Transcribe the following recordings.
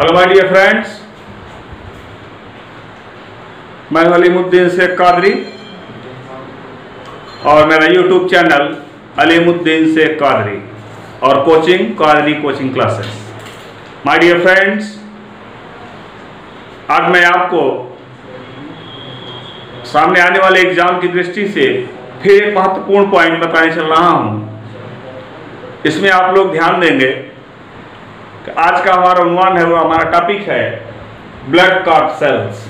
Hello my dear friends, मैं अलीमुद्दीन शेख कादरी और मेरा यूट्यूब चैनल अलीमुद्दीन शेख कादरी और coaching Qadri coaching classes. My dear friends, आज मैं आपको सामने आने वाले एग्जाम की दृष्टि से फिर एक महत्वपूर्ण पॉइंट बताने चल रहा हूं। इसमें आप लोग ध्यान देंगे कि आज का हमारा उन्वान है, वो हमारा टॉपिक है blood corpuscles.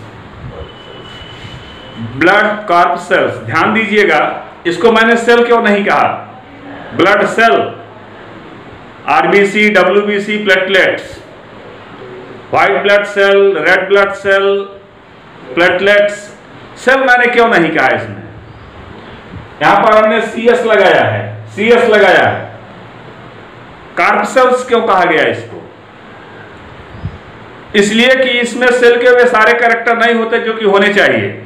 Blood corpuscles, ध्यान दीजिएगा, इसको मैंने सेल क्यों नहीं कहा, blood cell, RBC, WBC, platelets, white blood cell, red blood cell, platelets, cell मैंने क्यों नहीं कहा। इसमें यहां पर हमने सीएस लगाया है, सीएस लगाया है। कार्प सेल्स क्यों कहा गया इसको? इसलिए कि इसमें सेल के वे सारे कैरेक्टर नहीं होते जो कि होने चाहिए।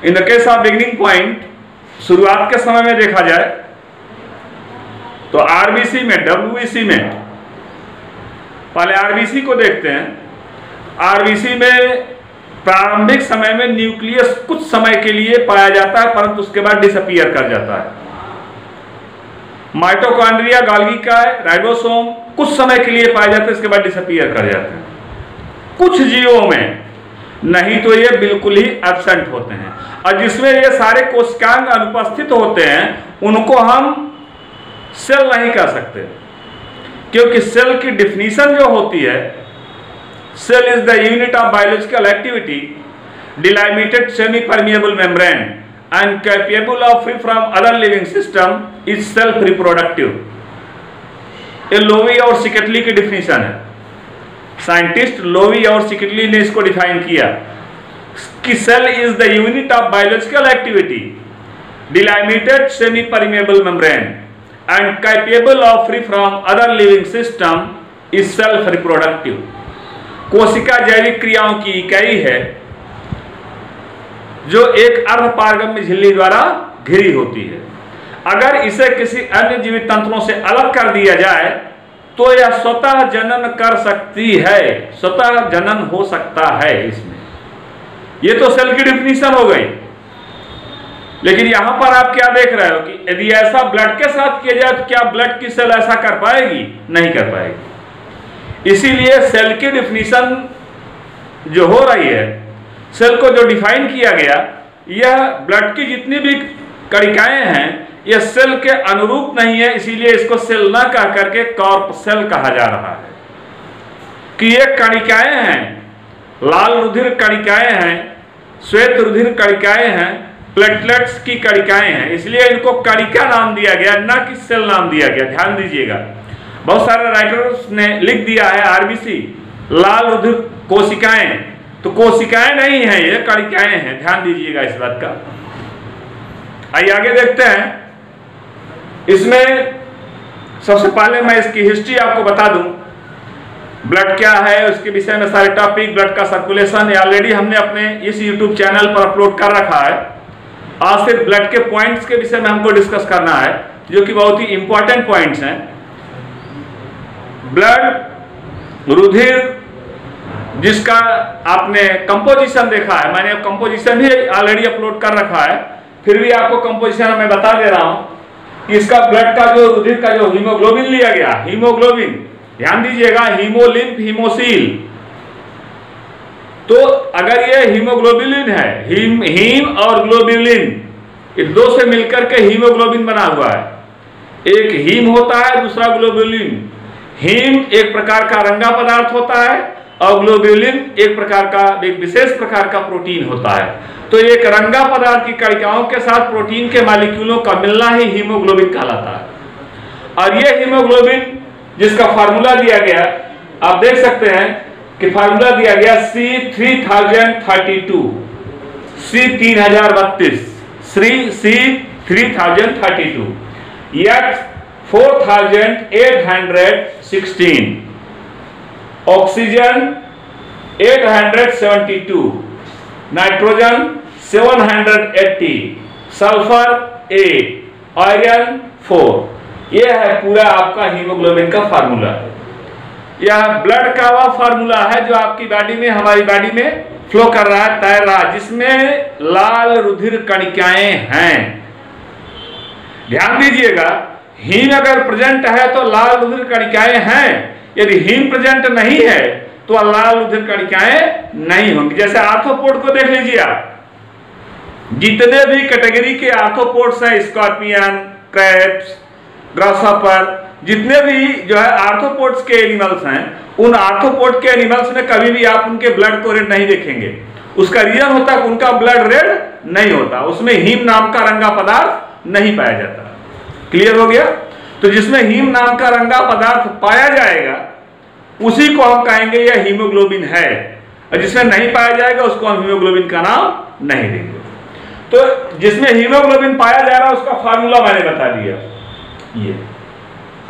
In the case of beginning point, शुरुआत के समय में देखा जाए तो आरबीसी में, डब्ल्यूबीसी में, पहले आरबीसी को देखते हैं। आरबीसी में प्रारंभिक समय में न्यूक्लियस कुछ समय के लिए पाया जाता है, परंतु उसके बाद डिसअपीयर कर जाता है। माइटोकॉन्ड्रिया, गोल्गी का, राइबोसोम कुछ समय के लिए पाए जाते हैं, इसके बाद डिसअपीयर कर जाते हैं। कुछ जीवों में, नहीं तो ये बिल्कुल ही एब्सेंट होते हैं। और जिसमें ये सारे कोशिकांग अनुपस्थित होते हैं उनको हम सेल नहीं कह सकते, क्योंकि सेल की डिफिनीशन जो होती है, cell is the unit of biological activity, delimited semi permeable membrane and capable of free from other living system, is self reproductive. ये लोवी और सिकेटली की डिफिनीशन है। साइंटिस्ट लोवी और सिकेटली ने इसको डिफाइन किया कि cell is the unit of biological activity, delimited semi permeable membrane and capable of free from other living system, is self reproductive. कोशिका जैविक क्रियाओं की इकाई है जो एक अर्धपारगम्य झिल्ली द्वारा घिरी होती है। अगर इसे किसी अन्य जीवित तंत्रों से अलग कर दिया जाए तो यह स्वतः जनन कर सकती है, स्वतः जनन हो सकता है इसमें। ये तो सेल की डिफिनीशन हो गई। लेकिन यहां पर आप क्या देख रहे हो कि यदि ऐसा ब्लड के साथ किया जाए तो क्या ब्लड की सेल ऐसा कर पाएगी? नहीं कर पाएगी। इसीलिए सेल की डिफिनीशन जो हो रही है, सेल को जो डिफाइन किया गया, यह ब्लड की जितनी भी कणिकाएं हैं यह सेल के अनुरूप नहीं है। इसीलिए इसको सेल ना कह करके कार्प सेल कहा जा रहा है कि ये कणिकाएं हैं, लाल रुधिर कणिकाएं हैं, श्वेत रुधिर कणिकाएं हैं, प्लेटलेट्स की कणिकाएं हैं। इसलिए इनको कणिका नाम दिया गया, ना कि सेल नाम दिया गया। ध्यान दीजिएगा, बहुत सारे राइटर्स ने लिख दिया है आरबीसी, लाल रुधिर कोशिकाएं, तो कोशिकाएं नहीं है, ये कणिकाएं हैं। ध्यान दीजिएगा इस बात का। आइए आगे देखते हैं। इसमें सबसे पहले मैं इसकी हिस्ट्री आपको बता दूं, ब्लड क्या है, उसके विषय में सारे टॉपिक, ब्लड का सर्कुलेशन ऑलरेडी हमने अपने इस यूट्यूब चैनल पर अपलोड कर रखा है। आज सिर्फ ब्लड के पॉइंट्स के विषय में हमको डिस्कस करना है, जो कि बहुत ही इंपॉर्टेंट पॉइंट्स हैं। ब्लड, रुधिर, जिसका आपने कंपोजिशन देखा है, मैंने कंपोजिशन भी ऑलरेडी अपलोड कर रखा है, फिर भी आपको कंपोजिशन मैं बता दे रहा हूं कि इसका ब्लड का जो रुधिर का जो हीमोग्लोबिन लिया गया, हीमोग्लोबिन, ध्यान दीजिएगा, हीमोलिम्फ, हीमोसील। तो अगर ये हीमोग्लोबिन है, हीम और ग्लोबुलिन, ये दो से मिलकर के हीमोग्लोबिन बना हुआ है। एक हीम होता है, दूसरा ग्लोबुलिन। हीम एक प्रकार का रंगा पदार्थ होता है और ग्लोबुलिन एक प्रकार का, एक विशेष प्रकार का प्रोटीन होता है। तो एक रंगा पदार्थ की कणिकाओं के साथ प्रोटीन के मॉलिक्यूलों का मिलना ही हीमोग्लोबिन कहलाता है। और ये हीमोग्लोबिन जिसका फार्मूला दिया गया, आप देख सकते हैं कि फार्मूला दिया गया C3032, C3032, C3032, yet 4816, oxygen 872, nitrogen 780, sulphur 8, iron 4। यह है पूरा आपका हीमोग्लोबिन का फार्मूला। यह ब्लड का वह फार्मूला है जो आपकी बॉडी में, हमारी बॉडी में फ्लो कर रहा है, तैर रहा है, जिसमें लाल रुधिर कणिकाएं हैं। ध्यान दीजिएगा, हीम अगर प्रेजेंट है तो लाल रुधिर कणिकाएं हैं, यदि हीम प्रेजेंट नहीं है तो लाल रुधिर कणिकाएं नहीं होंगी। जैसे आर्थ्रोपोड को देख लीजिए आप, जितने भी कैटेगरी के आर्थ्रोपोड्स हैं, स्कॉर्पियन, क्रैब्स, ग्रासहॉपर, जितने भी जो है आर्थ्रोपोड्स के एनिमल्स हैं, उन आर्थ्रोपोड के एनिमल्स में कभी भी आप उनके ब्लड को रेड नहीं देखेंगे। उसका रीजन होता है कि उनका ब्लड रेड नहीं होता, उसमें हीम नाम का रंगा पदार्थ नहीं पाया जाता। क्लियर हो गया? तो जिसमें हीम नाम का रंगा पदार्थ पाया जाएगा उसी को हम कहेंगे यह हीमोग्लोबिन है, और जिसमें नहीं पाया जाएगा उसको हम हीमोग्लोबिन का नाम नहीं देंगे। तो जिसमें हीमोग्लोबिन पाया जा रहा है उसका फार्मूला मैंने बता दिया ये।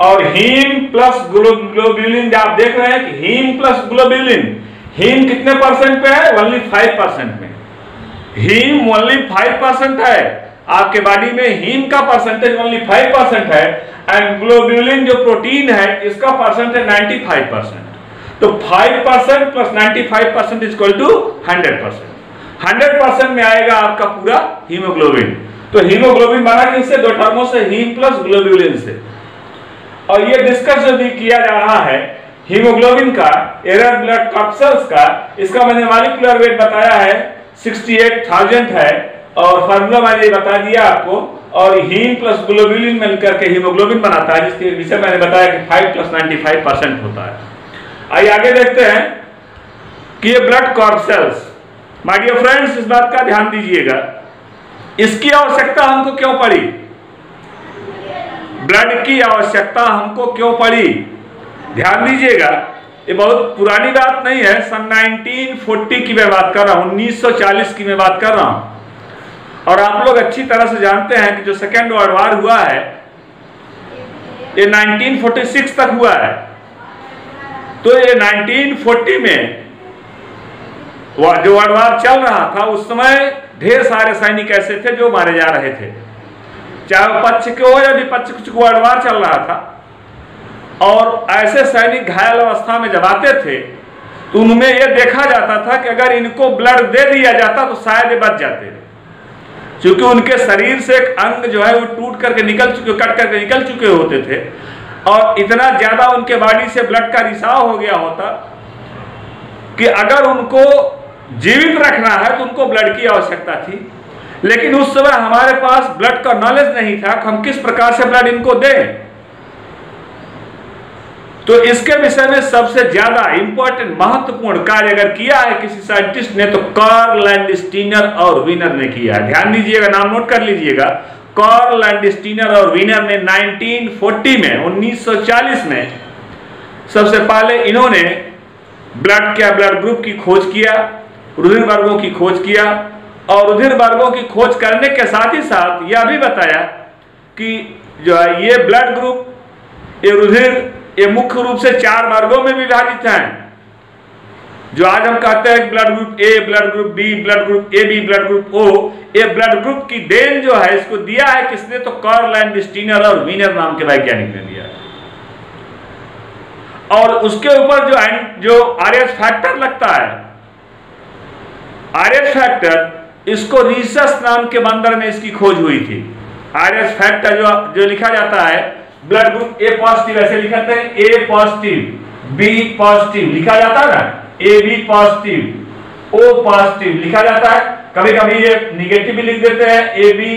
और हीम प्लस ग्लोब्यूलिन, आप देख रहे हैं कि हीम प्लस ग्लोब्यूलिन, हीम कितने परसेंट पे है? ओनली 5% में। हीम ओनली 5% है, आपके बॉडी में हीम का परसेंटेज ओनली 5% है, एंड ग्लोब्यूलिन जो प्रोटीन है इसका परसेंटेज 95%। तो 5% प्लस 95% इज इक्वल टू 100%। 100% में आएगा आपका पूरा हीमोग्लोबिन। तो हीमोग्लोबिन बना किससे? दो टर्मों से, हीम प्लस ग्लोब्यूलिन से। और ये डिस्कस जो भी किया जा रहा है हीमोग्लोबिन का, रेड ब्लड कॉर्पसेल्स का, इसका मैंने मॉलिक्यूलर वेट बताया है 68,000 है, और फार्मूला मैंने बता दिया आपको। और हीम प्लस ग्लोब्यूलिन मिलकर के हीमोग्लोबिन बनाता है, जिसके विषय मैंने बताया कि 5 प्लस 95% होता है। आइए आगे देखते हैं कि ये blood corpuscles, my dear friends, इस बात का ध्यान दीजिएगा, इसकी आवश्यकता हमको क्यों पड़ी? ब्लड की आवश्यकता हमको क्यों पड़ी? ध्यान दीजिएगा, ये बहुत पुरानी बात नहीं है, सन 1940 की मैं बात कर रहा हूं, 1940 की मैं बात कर रहा हूं। और आप लोग अच्छी तरह से जानते हैं कि जो सेकेंड वर्ल्ड वॉर हुआ है ये 1946 तक हुआ है। तो ये 1940 में जो वर्ल्ड वॉर चल रहा था, उस समय ढेर सारे सैनिक ऐसे थे जो मारे जा रहे थे, चाहे वो पक्ष के हो या विपक्ष को वर्ल्ड वॉर चल रहा था। और ऐसे सैनिक घायल अवस्था में जब आते थे तो उनमें यह देखा जाता था कि अगर इनको ब्लड दे दिया जाता तो शायद ये बच जाते थे, क्योंकि उनके शरीर से एक अंग जो है वो टूट करके निकल चुके, कट करके निकल चुके होते थे, और इतना ज्यादा उनके बॉडी से ब्लड का रिसाव हो गया होता कि अगर उनको जीवित रखना है तो उनको ब्लड की आवश्यकता थी। लेकिन उस समय हमारे पास ब्लड का नॉलेज नहीं था कि हम किस प्रकार से ब्लड इनको दें। तो इसके विषय में सबसे ज्यादा इंपॉर्टेंट महत्वपूर्ण कार्य अगर किया है किसी साइंटिस्ट ने तो कार्ल लैंडस्टीनर और वीनर ने किया है। ध्यान दीजिएगा, नाम नोट कर लीजिएगा, कार्ल लैंडस्टीनर और वीनर ने 1940 में, 1940 में सबसे पहले इन्होंने ब्लड ग्रुप की खोज किया, रुधिर वर्गों की खोज किया, और रुधिर वर्गों की खोज करने के साथ ही साथ यह भी बताया कि जो है ये ब्लड ग्रुप, ये रुधिर, ये मुख्य रूप से 4 वर्गों में विभाजित हैं। जो आज हम कहते हैं blood group A, blood group B, blood group A B, blood group O, ये ब्लड ग्रुप की देन जो है इसको दिया है किसने? तो कार्ल लैंडस्टीनर और वीनर नाम के वैज्ञानिक ने दिया। और उसके ऊपर जो आरएच फैक्टर लगता है, आरएच फैक्टर, इसको रिसस नाम के बंदर में इसकी खोज हुई थी। आरएच फैक्टर जो लिखा जाता है ब्लड ग्रुप ए पॉजिटिव, ऐसे लिखते हैं ए पॉजिटिव, बी पॉजिटिव लिखा जाता है ना, A B positive, O positive लिखा जाता है। कभी कभी ये निगेटिव भी लिख देते हैं, A B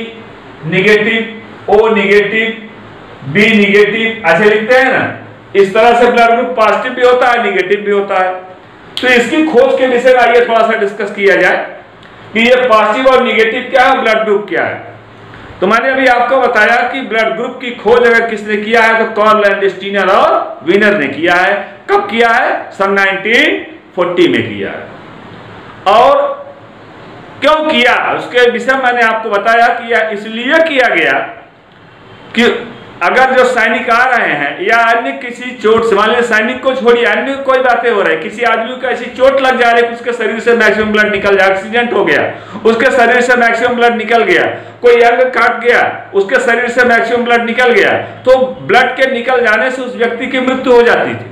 negative, O negative, B negative, ऐसे लिखते हैं ना। इस तरह से ब्लड ग्रुप पॉजिटिव भी होता है, निगेटिव भी होता है। तो इसकी खोज के विषय में आइए थोड़ा सा डिस्कस किया जाए कि ये पॉजिटिव और निगेटिव क्या है, ब्लड ग्रुप क्या है। तो मैंने अभी आपको बताया कि ब्लड ग्रुप की खोज अगर किसने किया है तो कार्ल लैंडस्टीनर और वीनर ने किया है। कब किया है? सन 1940 में किया है। और क्यों किया उसके विषय मैंने आपको बताया कि यह इसलिए किया गया कि अगर जो सैनिक आ रहे हैं या अन्य किसी चोट से, मान लीजिए सैनिक को छोड़िए, अन्य कोई बातें हो रही है, किसी आदमी को ऐसी चोट लग जा रही है कि उसके शरीर से मैक्सिमम ब्लड निकल जाए, एक्सीडेंट हो गया, उसके शरीर से मैक्सिमम ब्लड निकल गया, कोई अंग काट गया, उसके शरीर से मैक्सिमम ब्लड निकल गया, तो ब्लड के निकल जाने से उस व्यक्ति की मृत्यु हो जाती थी।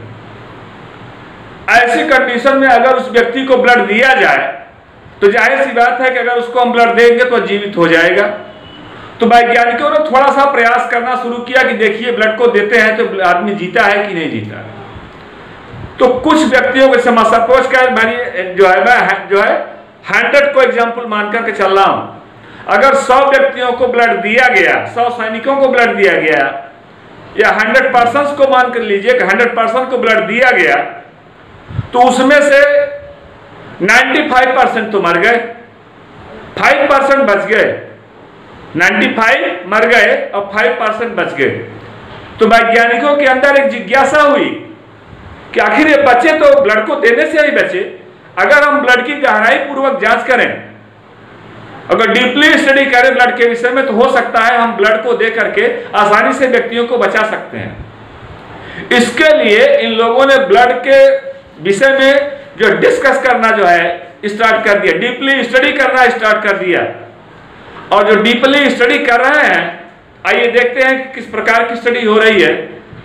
ऐसी कंडीशन में अगर उस व्यक्ति को ब्लड दिया जाए तो जाहिर सी बात है कि अगर उसको हम ब्लड देंगे तो जीवित हो जाएगा। तो वैज्ञानिकों ने थोड़ा सा प्रयास करना शुरू किया कि देखिए ब्लड को देते हैं तो आदमी जीता है कि नहीं जीता। तो कुछ व्यक्तियों को समझ सपोज कर मैं जो है 100 को एग्जाम्पल मान करके चल रहा हूं। अगर 100 व्यक्तियों को ब्लड दिया गया, 100 सैनिकों को ब्लड दिया गया, या 100% को मान कर लीजिए कि 100% को ब्लड दिया गया, तो उसमें से 95% तो मर गए, 5% बच गए। 95 मर गए और 5% बच गए। तो वैज्ञानिकों के अंदर एक जिज्ञासा हुई कि आखिर ये बचे तो ब्लड को देने से ही बचे। अगर हम ब्लड की गहराई पूर्वक जांच करें, अगर डीपली स्टडी करें ब्लड के विषय में, तो हो सकता है हम ब्लड को दे करके आसानी से व्यक्तियों को बचा सकते हैं। इसके लिए इन लोगों ने ब्लड के विषय में जो डिस्कस करना जो है स्टार्ट कर दिया, डीपली स्टडी करना स्टार्ट कर दिया। और जो डीपली स्टडी कर रहे हैं, आइए देखते हैं कि किस प्रकार की स्टडी हो रही है।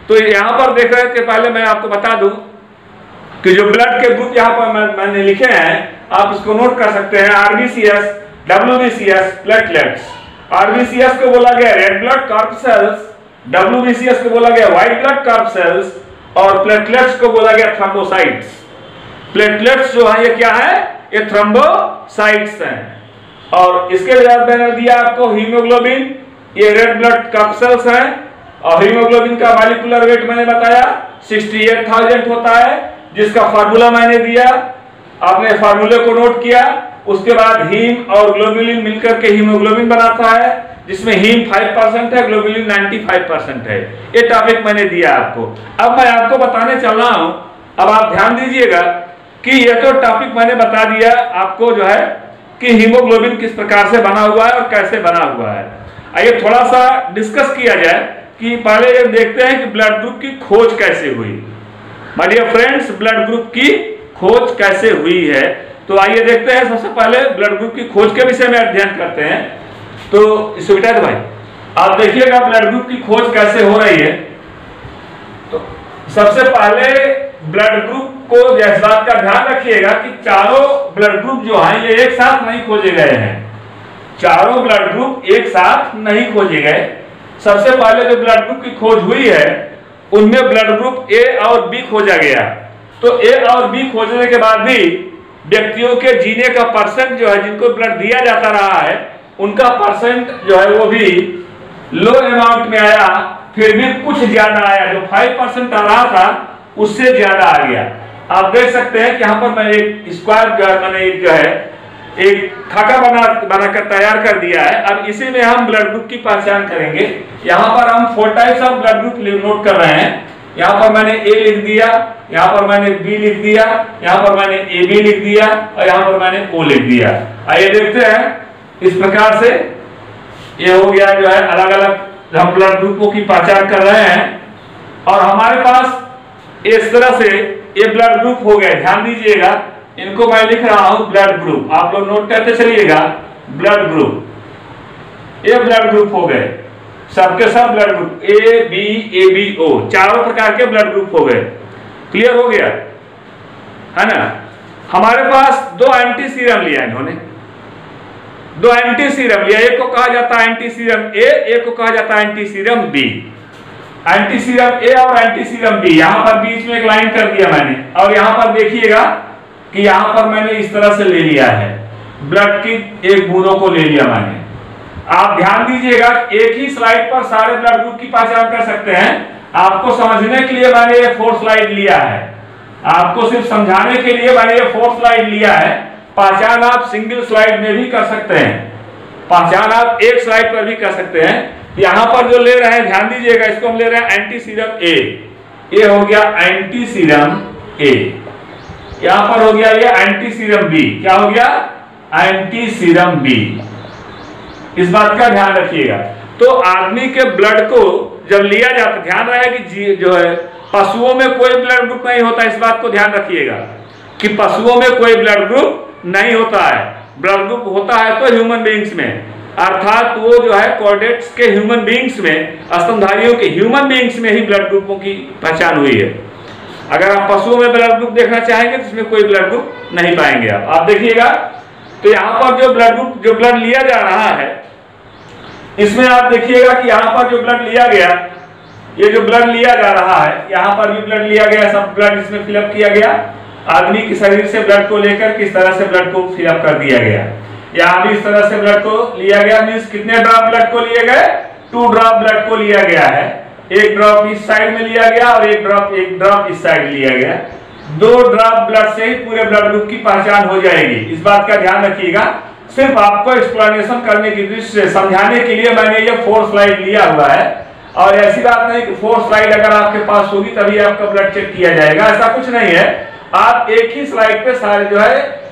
तो यहां पर देख रहे थे, पहले मैं आपको बता दूं कि जो ब्लड के ग्रुप यहां पर मैंने लिखे हैं, आप इसको नोट कर सकते हैं। RBCs, WBCS, platelets. आरबीसीएस को बोला गया रेड ब्लड कॉर्पसेल्स, डब्ल्यूबीसीएस को बोला गया व्हाइट ब्लड कॉर्पसेल्स, और प्लेटलेट्स को बोला गया थ्रोम्बोसाइट्स। प्लेटलेट्स जो है ये क्या है? ये थ्रोम्बोसाइट्स हैं। और इसके बाद मैंने दिया आपको हीमोग्लोबिन, ये रेड ब्लड कॉर्पसेल्स हैं। और हीमोग्लोबिन का मॉलिक्यूलर वेट मैंने बताया 68,000 होता है, जिसका फार्मूला मैंने दिया, आपने फार्मूले को नोट किया। उसके बाद हीम और ग्लोबुलिन मिलकर के हीमोग्लोबिन बनाता है, जिसमें हीम 5% है, ग्लोबुलिन 95% है। ये टॉपिक मैंने दिया आपको। अब मैं आपको बताने चल रहा हूं, अब आप ध्यान दीजिएगा कि ये तो टॉपिक मैंने बता दिया आपको जो है कि हीमोग्लोबिन किस प्रकार से बना हुआ है और कैसे बना हुआ है। आइए थोड़ा सा डिस्कस किया जाए कि पहले ये देखते हैं कि ब्लड ग्रुप की खोज कैसे हुई। My dear friends, blood group की खोज कैसे हुई है, तो आइए देखते हैं। सबसे पहले ब्लड ग्रुप की खोज के विषय में अध्ययन करते हैं। तो सुविधा भाई आप देखिएगा ब्लड ग्रुप की खोज कैसे हो रही है। तो सबसे पहले ब्लड ग्रुप को इस बात का ध्यान रखिएगा कि चारों ब्लड ग्रुप जो हैं ये एक साथ नहीं खोजे गए हैं। चारों ब्लड ग्रुप एक साथ नहीं खोजे गए। सबसे पहले जो ब्लड ग्रुप की खोज हुई है उनमें ब्लड ग्रुप ए और बी खोजा गया। तो ए और बी खोजने के बाद भी व्यक्तियों के जीने का परसेंट जो है, जिनको ब्लड दिया जाता रहा है, उनका परसेंट जो है वो भी लो अमाउंट में आया, फिर भी कुछ ज्यादा आया। जो 5% आ रहा था उससे ज्यादा आ गया। आप देख सकते हैं कि यहाँ पर मैं एक स्क्वायर जो है एक खाका बनाकर तैयार कर दिया है। अब इसी में हम ब्लड ग्रुप की पहचान करेंगे। यहाँ पर हम 4 types of blood group note कर रहे हैं। यहाँ पर मैंने ए लिख दिया, यहाँ पर मैंने बी लिख दिया, यहाँ पर मैंने ए बी लिख दिया और यहाँ पर मैंने ओ लिख दिया। आइए देखते हैं इस प्रकार से ये हो गया जो है अलग अलग हम ब्लड ग्रुपों की पहचान कर रहे हैं। और हमारे पास इस तरह से ये ब्लड ग्रुप हो गए। ध्यान दीजिएगा, इनको मैं लिख रहा हूं ब्लड ग्रुप, आप लोग नोट करते चलिएगा। ब्लड ग्रुप, ये ब्लड ग्रुप हो गए, सबके सब blood group A B O, चारों प्रकार के ब्लड ग्रुप हो गए। क्लियर हो गया है ना। हमारे पास 2 एंटी सीरम लिया इन्होंने, 2 एंटी सीरम लिया। एक को कहा जाता है एंटी सीरम ए, एक को कहा जाता है anti serum B. Anti serum A और एंटी सीरम बी, यहां पर बीच में एक लाइन कर दिया मैंने। और यहां पर देखिएगा कि यहां पर मैंने इस तरह से ले लिया है, ब्लड की एक बूंदों को ले लिया मैंने। आप ध्यान दीजिएगा, एक ही स्लाइड पर सारे ब्लड ग्रुप की पहचान कर सकते हैं। आपको समझने के लिए मैंने ये 4 स्लाइड लिया है, आपको सिर्फ समझाने के लिए मैंने ये 4 स्लाइड लिया है। पहचान आप सिंगल स्लाइड में भी कर सकते हैं, पहचान आप एक स्लाइड पर भी कर सकते हैं। यहां पर जो ले रहे हैं ध्यान दीजिएगा, इसको हम ले रहे हैं एंटी सीरम ए, ये हो गया एंटी सीरम ए। यहां पर हो गया ये एंटी सीरम बी, क्या हो गया एंटी सीरम बी। इस बात का ध्यान रखिएगा। तो आदमी के ब्लड को जब लिया जाता, ध्यान रहे कि जो है पशुओं में कोई ब्लड ग्रुप नहीं होता। इस बात को ध्यान रखिएगा कि पशुओं में कोई ब्लड ग्रुप नहीं होता है। ब्लड ग्रुप होता है तो ह्यूमन बीइंग्स में, अर्थात वो जो है कॉर्डेट्स के ह्यूमन बीइंग्स में, स्तनधारियों के ह्यूमन बीइंग्स में ही ब्लड ग्रुपों की पहचान हुई है। अगर आप पशुओं में ब्लड ग्रुप देखना चाहेंगे तो इसमें कोई ब्लड ग्रुप नहीं पाएंगे आप देखिएगा। तो यहाँ पर जो ब्लड ग्रुप जो ब्लड लिया जा रहा है इसमें आप देखिएगा कि यहाँ पर जो ब्लड लिया गया, ये जो ब्लड लिया जा रहा है यहाँ पर भी ब्लड लिया गया, सब ब्लड इसमें फिलअप किया गया। आदमी के शरीर से ब्लड को लेकर किस तरह से ब्लड को फिलअप कर दिया गया। यहाँ भी इस तरह से ब्लड को लिया गया, मीन्स कितने ड्रॉप ब्लड को लिए गए, 2 ड्रॉप ब्लड को लिया गया है। एक ड्रॉप इस साइड में लिया गया और एक ड्रॉप इस साइड लिया गया। 2 ड्रॉप ब्लड से ही पूरे ब्लड ग्रुप की पहचान हो जाएगी। इस बात का ध्यान रखिएगा। सिर्फ आपको एक्सप्लेनेशन करने की दृष्टि से समझाने के लिए मैंने ये 4 स्लाइड लिया हुआ है। और ऐसी बात नहीं कि 4 स्लाइड अगर आपके पास होगी तभी आपका ब्लड चेक किया जाएगा, ऐसा कुछ नहीं है। आप एक ही स्लाइड पे सारे जो है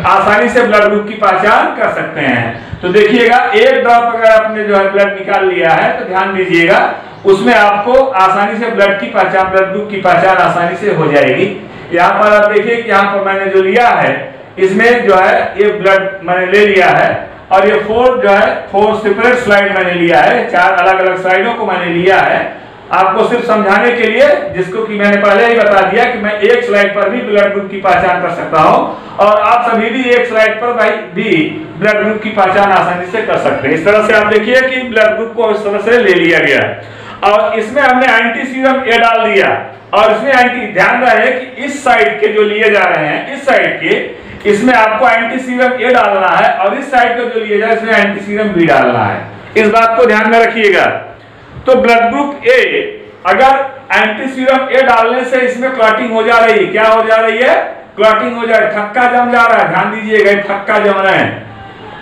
आसानी से ब्लड ग्रुप की पहचान कर सकते हैं। तो देखिएगा, एक ड्रॉप अगर आपने जो है ब्लड निकाल लिया है तो ध्यान दीजिएगा, उसमें आपको आसानी से ब्लड की पहचान, ब्लड ग्रुप की पहचान आसानी से हो जाएगी। यहाँ पर आप देखिए कि यहाँ पर मैंने जो लिया है इसमें जो है ये ब्लड मैंने ले लिया है और ये 4 सेपरेट स्लाइड मैंने लिया है, 4 अलग अलग स्लाइडों को मैंने लिया है आपको सिर्फ समझाने के लिए, जिसको कि मैंने पहले ही बता दिया कि मैं एक स्लाइड पर भी ब्लड ग्रुप की पहचान कर सकता हूं और आप सभी भी एक स्लाइड पर भी ब्लड ग्रुप की पहचान आसानी से कर सकते हैं। इस तरह से आप देखिए कि ब्लड ग्रुप को इस तरह से ले लिया गया और इसमें हमने एंटी सीरम ए डाल दिया और इसमें ध्यान रहे कि इस साइड के जो लिए जा रहे हैं, इस साइड के, इसमें आपको एंटी सीरम ए डालना है और इस साइड को जो लिए जाए इसमें एंटी सीरम बी डालना है। इस बात को ध्यान में रखिएगा। तो ब्लड ग्रुप ए, अगर एंटी सीरम ए डालने से इसमें क्लॉटिंग हो जा रही है, क्या हो जा रही है, क्लॉटिंग हो जा रही है, थक्का जम जा रहा है। ध्यान दीजिएगा, थक्का जम रहे हैं,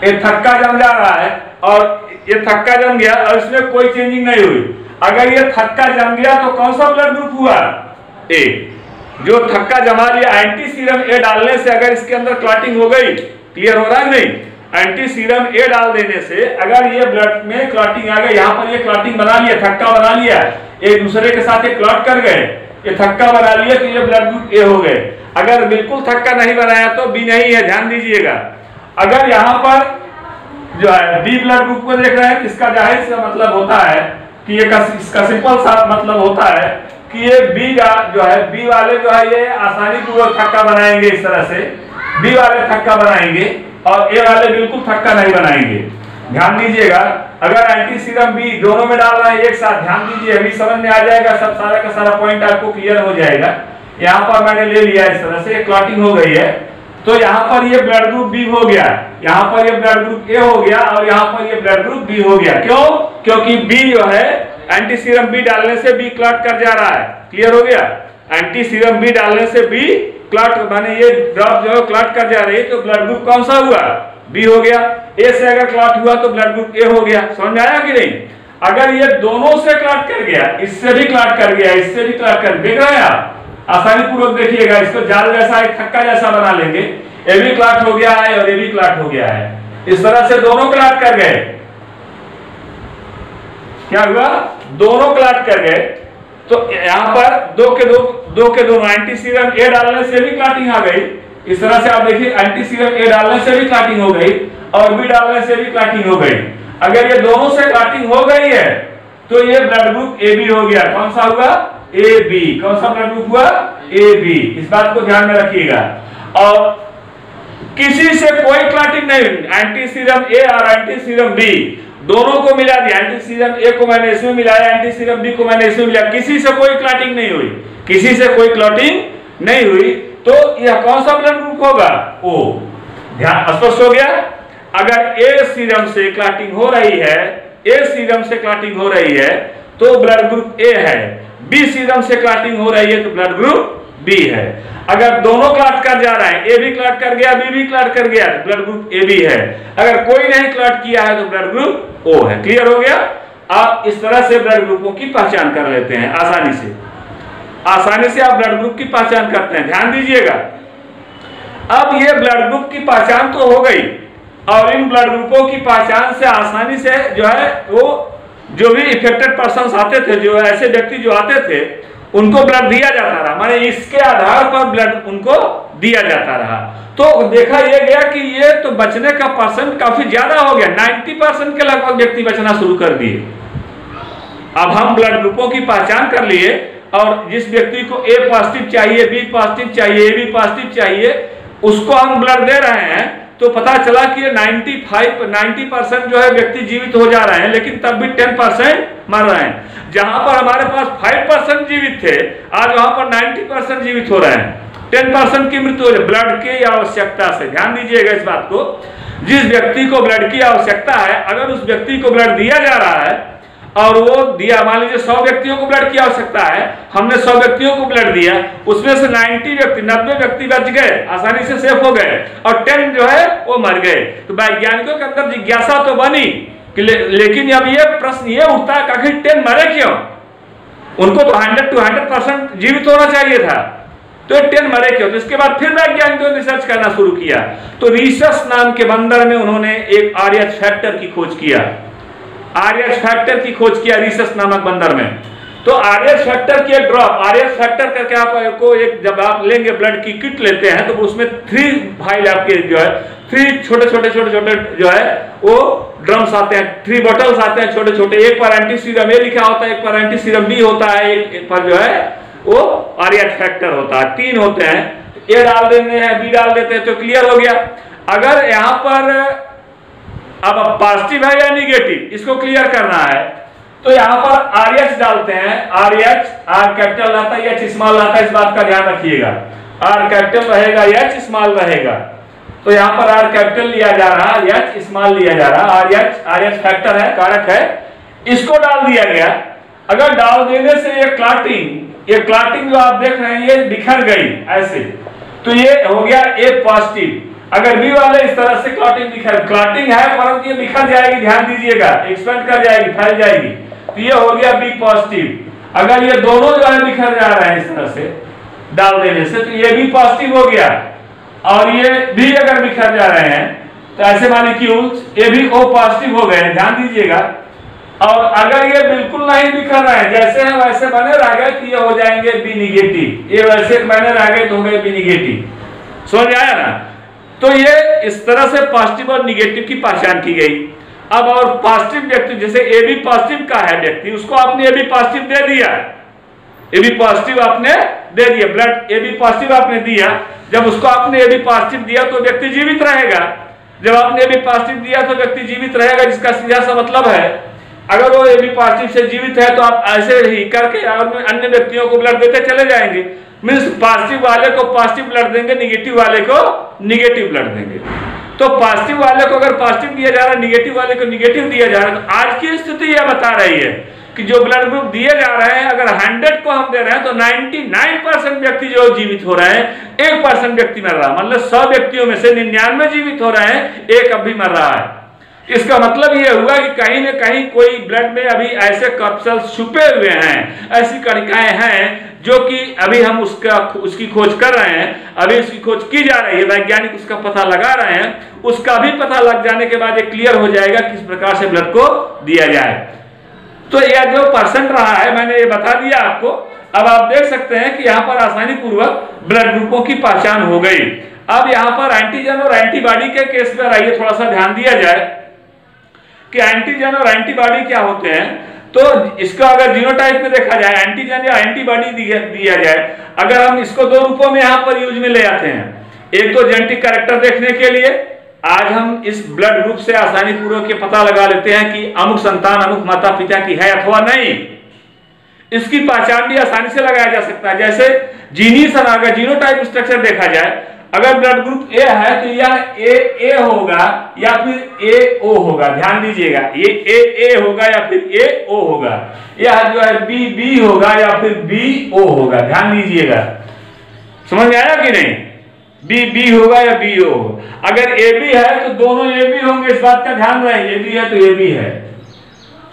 ये थक्का जम जा रहा है और ये थक्का जम गया और इसमें कोई चेंजिंग नहीं हुई। अगर ये थक्का जम गया तो कौन सा ब्लड ग्रुप हुआ, ए। जो थक्का जमा लिया एंटी सीरम ए डालने से अगर इसके अंदर क्लॉटिंग हो गई, क्लियर हो रहा है नहीं, एंटी सीरम ए डाल देने से अगर ये ब्लड में क्लॉटिंग आ गई, यहाँ पर ये क्लॉटिंग बना लिया, थक्का बना लिया, एक दूसरे के साथ ये क्लॉट कर गए, ये थक्का बना लिया तो ये ब्लड ग्रुप ए हो गए। अगर बिल्कुल थक्का नहीं बनाया तो बी नहीं है, ध्यान दीजिएगा। अगर यहाँ पर जो है बी ब्लड ग्रुप को देख रहे हैं, इसका जाहिर सा मतलब होता है कि ये इसका सिंपल सा मतलब होता है कि ये बी का जो है, बी वाले जो है ये आसानी पूर्वक थक्का बनाएंगे, इस तरह से बी वाले थक्का बनाएंगे और ए वाले बिल्कुल थक्का नहीं बनाएंगे। ध्यान दीजिएगा, अगर एंटी सीरम बी दोनों में डाल रहे हैं एक साथ, ध्यान दीजिए, अभी समझ में आ जाएगा, सब सारा का सारा पॉइंट आपको क्लियर हो जाएगा। यहाँ पर मैंने ले लिया, इस तरह से क्लॉटिंग हो गई है तो यहाँ पर ये ब्लड ग्रुप बी हो गया, यहाँ पर ये ब्लड ग्रुप ए हो गया और यहाँ पर ये ब्लड ग्रुप बी हो गया। क्यों? क्योंकि बी जो है एंटी सीरम बी डालने से बी क्लॉट कर जा रहा है। क्लियर हो गया? एंटी सीरम बी डालने से बी क्लॉट, माने ये ड्रॉप जो है क्लॉट कर जा रही है, तो ब्लड ग्रुप कौन सा हुआ, बी हो गया। ए से अगर क्लॉट हुआ तो ब्लड ग्रुप ए हो गया। समझ में आया कि नहीं? अगर ये दोनों से क्लॉट कर गया, इससे भी क्लॉट कर गया, इससे भी क्लॉट कर, देख रहे हैं आप, आसानी पूर्वक देखिएगा, इसको जाल जैसा एक थक्का जैसा बना लेंगे, ए भी क्लॉट हो गया है और ए भी क्लॉट हो गया है, इस तरह से दोनों क्लॉट कर गए। क्या हुआ? दोनों क्लॉट कर गए। तो यहाँ पर दो के दोनों एंटी सीरम ए डालने से भी क्लॉटिंग आ गई। इस तरह से आप देखिए, एंटी सीरम ए डालने से भी क्लॉटिंग हो गई और बी डालने से भी क्लॉटिंग हो गई। अगर ये दोनों से क्लॉटिंग हो गई है तो ये ब्लड ग्रुप ए बी हो गया। कौन सा हुआ? A B. कौन सा ब्लड ग्रुप हुआ? A B. इस बात को ध्यान में रखिएगा। और किसी से कोई क्लॉटिंग नहीं, एंटी सीरम ए और एंटी सीरम बी दोनों को मिला दिया, एंटी सीरम ए को मैंने इसमें मिलाया, एंटी सीरम बी को मैंने इसमें मिलाया, किसी से कोई क्लॉटिंग नहीं हुई, किसी से कोई क्लॉटिंग नहीं हुई, तो यह कौन सा ब्लड ग्रुप होगा? ओ। ध्यान स्पष्ट हो गया? अगर ए सीरम से क्लॉटिंग हो रही है, ए सीरम से क्लॉटिंग हो रही है तो ब्लड ग्रुप ए है, बी सीरम से क्लॉटिंग हो रही है तो ब्लड ग्रुप बी है। अगर दोनों क्लॉट कर जा रहे हैं, ए भी क्लॉट कर गया, बी भी क्लॉट कर गया, तो ब्लड ग्रुप ए बी है। अगर कोई नहीं क्लॉट किया है तो ब्लड ग्रुप ओ है। क्लियर हो गया? आप इस तरह से ब्लड ग्रुपों की पहचान कर लेते हैं आसानी से। आसानी से आप ब्लड ग्रुप की पहचान करते हैं। ध्यान दीजिएगा, अब ये ब्लड ग्रुप की पहचान तो हो गई और इन ब्लड ग्रुपों की पहचान से आसानी से जो है वो जो भी इफेक्टेड पर्सन आते थे, जो ऐसे व्यक्ति जो आते थे, उनको ब्लड दिया जाता रहा, माने इसके आधार पर ब्लड उनको दिया जाता रहा। तो देखा यह गया कि ये तो बचने का परसेंट काफी ज्यादा हो गया, 90% के लगभग व्यक्ति बचना शुरू कर दिए। अब हम ब्लड ग्रुपों की पहचान कर लिए और जिस व्यक्ति को ए पॉजिटिव चाहिए, बी पॉजिटिव चाहिए, ए बी पॉजिटिव चाहिए, उसको हम ब्लड दे रहे हैं, तो पता चला कि 90% जो है व्यक्ति जीवित हो जा रहे हैं, लेकिन तब भी 10% मर रहे हैं। जहां पर हमारे पास 5% जीवित थे, आज वहां पर 90% जीवित हो रहे हैं, 10% की मृत्यु हो रही है ब्लड की आवश्यकता से। ध्यान दीजिएगा इस बात को, जिस व्यक्ति को ब्लड की आवश्यकता है, अगर उस व्यक्ति को ब्लड दिया जा रहा है और वो दिया, मान लीजिए 100 व्यक्तियों को ब्लड की आवश्यकता है, हमने 100 व्यक्तियों को ब्लड दिया, उसमें से 90 व्यक्ति बच गए, आसानी से सेफ हो गए, और 10 जो है वो मर गए। तो वैज्ञानिकों के अंदर जिज्ञासा तो बनी कि लेकिन अब ये प्रश्न ये उठता है कि आखिर 10 मरे क्यों? उनको तो 100% जीवित होना चाहिए था, तो 10 मरे क्यों? तो इसके बाद फिर वैज्ञानिकों ने रिसर्च करना शुरू किया। तो रीसस नाम के बंदर में उन्होंने एक RH फैक्टर की खोज किया, RH फैक्टर की खोज किया रीसस नामक बंदर में। तो RH फैक्टर की एक ड्रॉप, RH फैक्टर करके आपको एक, जब आप लेंगे ब्लड की किट लेते हैं, तो उसमें 3 फाइल आपके जो है 3 छोटे छोटे जो है वो ड्रम्स आते हैं, 3 बॉटल्स आते हैं छोटे छोटे। एक पर एंटी सीरम ए लिखा होता है, एक पर एंटी सीरम बी होता है, एक पर जो है वो RH फैक्टर होता है, 3 होते हैं। ए डाल देते हैं, बी डाल देते हैं, तो क्लियर हो गया। अगर यहाँ पर अब पॉजिटिव है या निगेटिव, इसको क्लियर करना है, तो यहाँ पर RH डालते हैं, RH, R कैपिटल रहता है, H स्मॉल रहता है, इस बात का ध्यान रखिएगा। R कैपिटल रहेगा, H स्मॉल रहेगा, तो यहाँ पर R कैपिटल लिया जा रहा है, H स्मॉल लिया जा रहा है, RH फैक्टर है, कारक है, इसको डाल दिया गया। अगर डाल देने से ये क्लॉटिंग जो आप देख रहे हैं ये बिखर गई ऐसे, तो ये हो गया A पॉजिटिव। अगर बी वाले इस तरह से क्लॉटिंग है परंतु ये बिखर जाएगी, ध्यान दीजिएगा, एक्सपेंड कर जाएगी, फैल जाएगी, तो ये हो गया बी पॉजिटिव। अगर ये दोनों जो है बिखर जा रहे हैं इस तरह से डाल देने से, तो ये बी पॉजिटिव हो गया, और ये भी अगर बिखर जा रहे हैं तो ऐसे मॉलिक्यूल्स ये भी O पॉजिटिव हो गए, ध्यान दीजिएगा। और अगर ये बिल्कुल नहीं बिखर रहे हैं, जैसे हैं वैसे बने रह गए, तो ये हो जाएंगे बी निगेटिव, ये वैसे बने रह गए तो हो गए बी निगेटिव। समझ आया ना? तो ये इस तरह से पॉजिटिव और निगेटिव की पहचान की गई। अब और पॉजिटिव व्यक्ति, जैसे ए बी पॉजिटिव का है व्यक्ति, उसको आपने ए बी पॉजिटिव दे दिया, ए बी पॉजिटिव आपने दे दिया, ब्लड ए बी पॉजिटिव आपने दिया। जब उसको आपने ए बी पॉजिटिव दिया तो व्यक्ति जीवित रहेगा। जब आपने ए बी पॉजिटिव दिया तो व्यक्ति जीवित रहेगा, जिसका सीधा सा मतलब है अगर वो ए बी पॉजिटिव से जीवित है तो आप ऐसे ही करके अन्य व्यक्तियों को ब्लड देते चले जाएंगे। मीन्स पॉजिटिव वाले को पॉजिटिव ब्लड देंगे, निगेटिव वाले को निगेटिव ब्लड देंगे। तो पॉजिटिव वाले को अगर पॉजिटिव दिया जा रहा है, निगेटिव वाले को निगेटिव दिया जा रहा है, तो आज की स्थिति यह बता रही है कि जो ब्लड ग्रुप दिए जा रहे हैं, अगर 100 को हम दे रहे हैं तो 99% व्यक्ति जो जीवित हो रहे हैं, 1% व्यक्ति मर रहा है। मतलब 100 व्यक्तियों में से 99 जीवित हो रहे हैं, 1 अब भी मर रहा है। इसका मतलब यह हुआ कि कहीं न कहीं कोई ब्लड में अभी ऐसे कप्सल्स छुपे हुए हैं, ऐसी कणिकाएं हैं जो कि अभी हम उसकी खोज कर रहे हैं, अभी उसकी खोज की जा रही है, वैज्ञानिक उसका पता लगा रहे हैं। उसका भी पता लग जाने के बाद ये क्लियर हो जाएगा किस प्रकार से ब्लड को दिया जाए। तो यह जो परसेंट रहा है मैंने ये बता दिया आपको। अब आप देख सकते हैं कि यहाँ पर आसानी पूर्वक ब्लड ग्रुपों की पहचान हो गई। अब यहाँ पर एंटीजन और एंटीबॉडी के केस पर आइए थोड़ा सा ध्यान दिया जाए कि एंटीजन और एंटीबॉडी क्या होते हैं। तो इसका अगर जीनोटाइप में देखा जाए, एंटीजन या एंटीबॉडी दिया जाए, अगर हम इसको 2 रूपों में यहाँ पर यूज में ले आते हैं। एक तो जेनेटिक कैरेक्टर देखने के लिए, आज हम इस ब्लड ग्रुप से आसानी पूर्वक ये पता लगा लेते हैं कि अमुक संतान अमुक माता पिता की है अथवा नहीं। इसकी पहचान भी आसानी से लगाया जा सकता है। जैसे जीनीसन, अगर जीनोटाइप स्ट्रक्चर देखा जाए, अगर ब्लड ग्रुप ए है तो यह ए होगा या फिर ए ओ होगा। ध्यान दीजिएगा, ये ए होगा या फिर ए ओ होगा। यह जो है बी होगा या फिर बी ओ होगा। ध्यान दीजिएगा, समझ में आया कि नहीं? बी होगा या बी ओ होगा। अगर ए बी है तो दोनों ए बी होंगे, इस बात का ध्यान रहे। ए बी है तो ए बी है,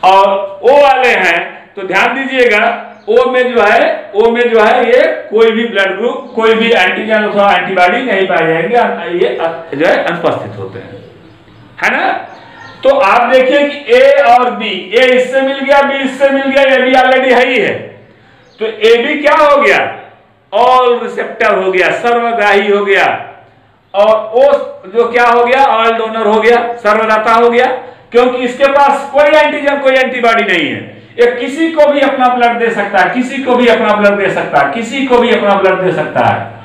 और ओ वाले हैं तो ध्यान दीजिएगा, ओ में जो है ये कोई भी ब्लड ग्रुप, कोई भी एंटीजन अथवा एंटीबॉडी नहीं पाए जाएंगे, ये जो है अनुपस्थित होते हैं, है ना? तो आप देखिए कि ए और बी, ए इससे मिल गया, बी इससे मिल गया, ए बी ऑलरेडी है ही है। तो ए बी क्या हो गया? ऑल रिसेप्टर हो गया, सर्वग्राही हो गया। और ओ जो क्या हो गया? ऑल डोनर हो गया, सर्वदाता हो गया, क्योंकि इसके पास कोई एंटीजन कोई एंटीबॉडी नहीं है। ये किसी को भी अपना ब्लड दे सकता है, किसी को भी अपना ब्लड दे सकता है, किसी को भी अपना ब्लड दे सकता है।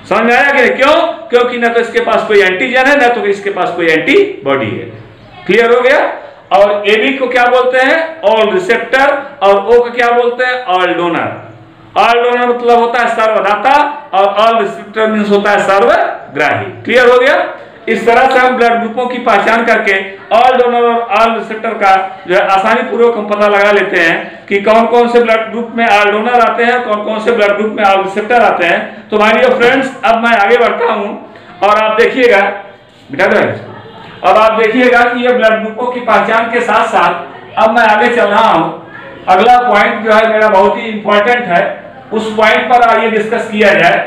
समझ में आया कि क्यों? क्योंकि ना तो इसके पास कोई एंटीजन है, ना तो इसके पास कोई एंटीबॉडी है। क्लियर हो गया? और एबी को क्या बोलते हैं? ऑल रिसेप्टर, और ओ को क्या बोलते हैं? All donor. ऑल डोनर मतलब होता है सर्वदाता, और ऑल रिसेप्टर मींस होता है सर्वग्राही। क्लियर हो गया? इस तरह से हम ब्लड ग्रुपों की पहचान करके ऑल डोनर और ऑल रिसेप्टर का जो है आसानी पूर्वक हम पता लगा लेते हैं कि कौन कौन से ब्लड ग्रुप में ऑल डोनर आते हैं, कौन कौन से ब्लड ग्रुप में ऑल रिसेप्टर आते हैं। तो माय डियर फ्रेंड्स, अब मैं आगे बढ़ता हूं और आप देखिएगा अब आप देखिएगा कि ये ब्लड ग्रुपों की पहचान के साथ साथ अब मैं आगे चल रहा हूं। अगला पॉइंट जो है मेरा बहुत ही इंपॉर्टेंट है, उस पॉइंट पर आइए डिस्कस किया जाए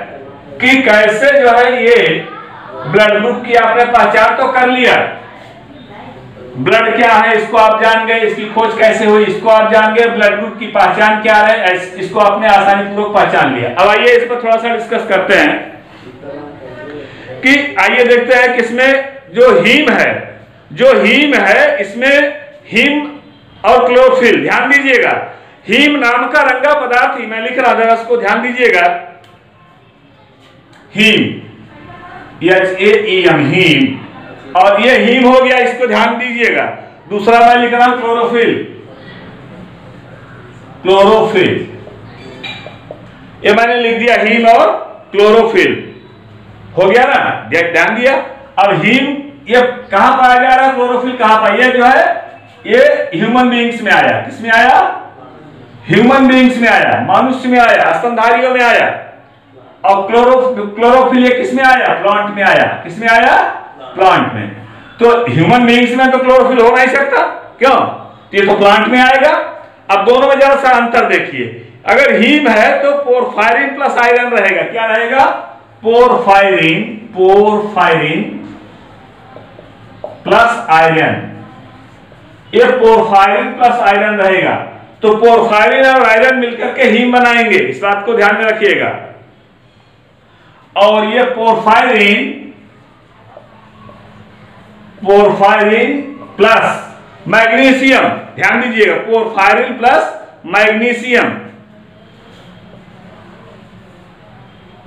कि कैसे जो है ये ब्लड ग्रुप की आपने पहचान तो कर लिया, ब्लड क्या है इसको आप जान गए, इसकी खोज कैसे हुई इसको आप जान गए, ब्लड ग्रुप की पहचान क्या है इसको आपने आसानी पूर्वक पहचान लिया। अब आइए इस पर थोड़ा सा डिस्कस करते हैं कि आइए देखते हैं कि इसमें जो हीम है इसमें हीम और क्लोरोफिल, ध्यान दीजिएगा, हीम नाम का रंगा पदार्थ ही मैं लिख रहा था, उसको ध्यान दीजिएगा, हीम HAEM हीम, और ये हीम हो गया, इसको ध्यान दीजिएगा। दूसरा मैं लिख रहा हूं क्लोरोफिल, ये मैंने लिख दिया हीम और क्लोरोफिल, हो गया ना, ध्यान दिया। अब हीम ये कहां पाया जा रहा है, क्लोरोफिल कहां पाया, ये जो है ये ह्यूमन बीइंग्स में आया, किसमें आया? ह्यूमन बीइंग्स में आया, मनुष्य में आया, स्तनधारियों में आया। और क्लोरोफिल ये किसमें आया? प्लांट में आया, किसमें आया? प्लांट में। तो ह्यूमन बीइंग्स में तो क्लोरोफिल हो नहीं सकता, क्यों? ये तो प्लांट में आएगा। अब दोनों में जरा सा अंतर देखिए, अगर हीम है तो पोरफायरिन प्लस आयरन रहेगा, क्या रहेगा? पोरफायरिन प्लस आयरन, ये पोरफायरिन प्लस आयरन रहेगा। तो पोरफायरिन और आयरन मिलकर के हीम बनाएंगे, इस बात को ध्यान में रखिएगा। और ये पोरफायरिन प्लस मैग्नीशियम, ध्यान दीजिएगा, porphyrin plus magnesium,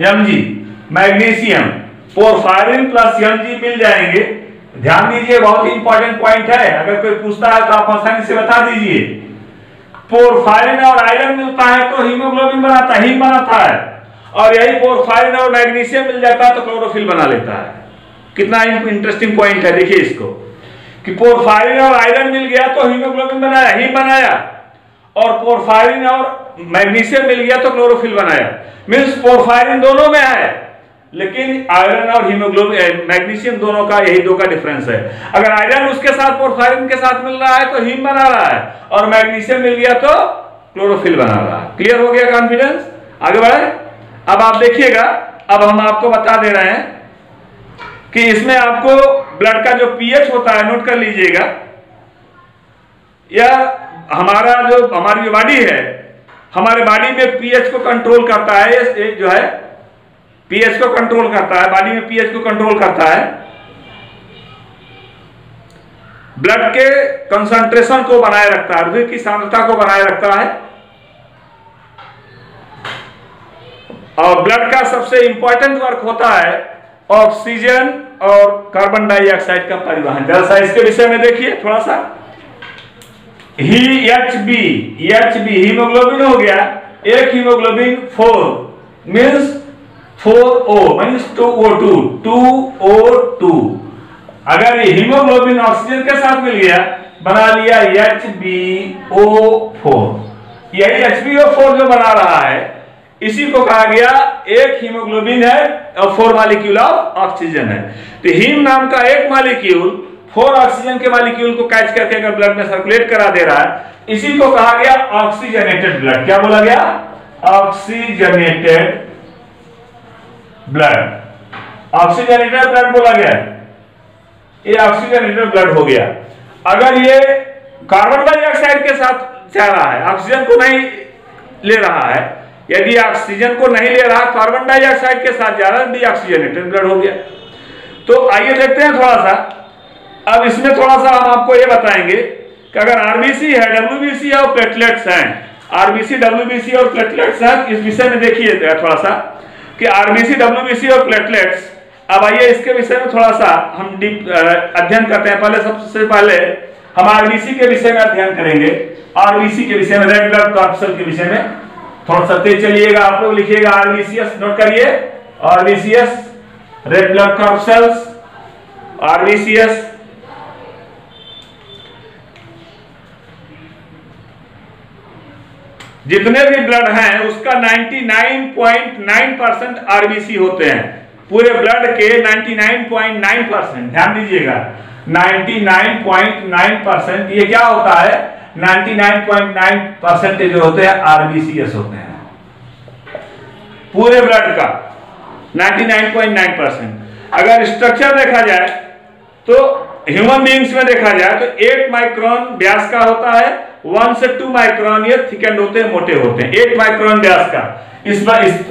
Mg, magnesium, porphyrin plus Mg मिल जाएंगे। ध्यान दीजिए, बहुत ही इंपॉर्टेंट पॉइंट है, अगर कोई पूछता है तो आप आसानी से बता दीजिए। पोरफायरिन और आयरन मिलता है तो हीमोग्लोबिन बनाता है, हीम बनाता है, और यही पोरफायरिन और मैग्नीशियम मिल जाता है तो क्लोरोफिल बना लेता है। कितना इंटरेस्टिंग पॉइंट है, देखिए इसको, कि पोरफायरिन और आयरन मिल गया तो हीमोग्लोबिन बनाया, हीम बनाया, और पोरफायरिन और मैग्नीशियम मिल गया तो क्लोरोफिल बनाया। मींस पोरफायरिन दोनों में है, लेकिन आयरन और हीमोग्लोबिन मैग्नीशियम दोनों का, यही दो का डिफरेंस है। अगर आयरन उसके साथ पोरफायरिन के साथ मिल रहा है तो हीम बना रहा है, और मैग्नीशियम मिल गया तो क्लोरोफिल बना रहा है। क्लियर हो गया कॉन्फिडेंस? आगे बढ़े। अब आप देखिएगा, अब हम आपको बता दे रहे हैं कि इसमें आपको ब्लड का जो पीएच होता है, नोट कर लीजिएगा, या हमारी जो बॉडी है, हमारे बॉडी में पीएच को कंट्रोल करता है, ये जो है पीएच को कंट्रोल करता है, बॉडी में पीएच को कंट्रोल करता है, ब्लड के कंसंट्रेशन को बनाए रखता है, रुधिर की सांद्रता को बनाए रखता है, और ब्लड का सबसे इंपॉर्टेंट वर्क होता है ऑक्सीजन और कार्बन डाइऑक्साइड का परिवहन। जरा सा इसके विषय में देखिए थोड़ा सा। HB हीमोग्लोबिन हो गया, एक haemoglobin 4 means 4O means 2O2। अगर ये हीमोग्लोबिन ऑक्सीजन के साथ मिल गया, बना लिया HbO4। यही HbO4 जो बना रहा है, इसी को कहा गया एक हीमोग्लोबिन है और 4 मॉलिक्यूल ऑफ ऑक्सीजन है। तो हीम नाम का एक मॉलिक्यूल 4 ऑक्सीजन के मॉलिक्यूल को कैच करके अगर ब्लड में सर्कुलेट करा दे रहा है, इसी को कहा गया ऑक्सीजनेटेड ब्लड। क्या बोला गया? ऑक्सीजनेटेड ब्लड, ऑक्सीजनेटेड ब्लड बोला गया, ये ऑक्सीजनेटेड ब्लड हो गया। अगर ये कार्बन डाइऑक्साइड के साथ जा रहा है, ऑक्सीजन को नहीं ले रहा है, यदि ऑक्सीजन को नहीं ले रहा, कार्बन डाइऑक्साइड के साथ जा रहा है, डीऑक्सीजनेटेड ब्लड हो गया। तो आइए देखते हैं थोड़ा सा। अब इसमें थोड़ा सा हम आपको ये बताएंगे कि कि अगर आरबीसी है, डब्ल्यूबीसी है और प्लेटलेट्स हैं, आरबीसी, डब्ल्यूबीसी और प्लेटलेट्स हैं, इस विषय में देखिए थोड़ा सा कि आरबीसी, डब्ल्यूबीसी और प्लेटलेट्स। अब आइए इसके विषय में थोड़ा सा हम डीप अध्ययन करते हैं। पहले सबसे पहले हम आरबीसी के विषय में अध्ययन करेंगे, आरबीसी के विषय में, रेड ब्लड कॉर्पसल के विषय में। थोड़ा सा तेज चलिएगा, आप लोग लिखिएगा आरबीसीएस, नोट करिए RBCs, red blood corpuscles, RBCs. जितने भी ब्लड हैं उसका 99.9% आरबीसी होते हैं। पूरे ब्लड के 99.9%, ध्यान दीजिएगा 99.9% ये क्या होता है, 99.9% जो होते हैं आरबीसीएस होते हैं। पूरे ब्लड का 99.9%। अगर स्ट्रक्चर देखा जाए तो ह्यूमन बीइंग्स में देखा जाए तो 8 माइक्रोन व्यास का होता है, 1 से 2 माइक्रोन ये थिकेंड होते हैं, मोटे होते हैं, 8 माइक्रोन व्यास का।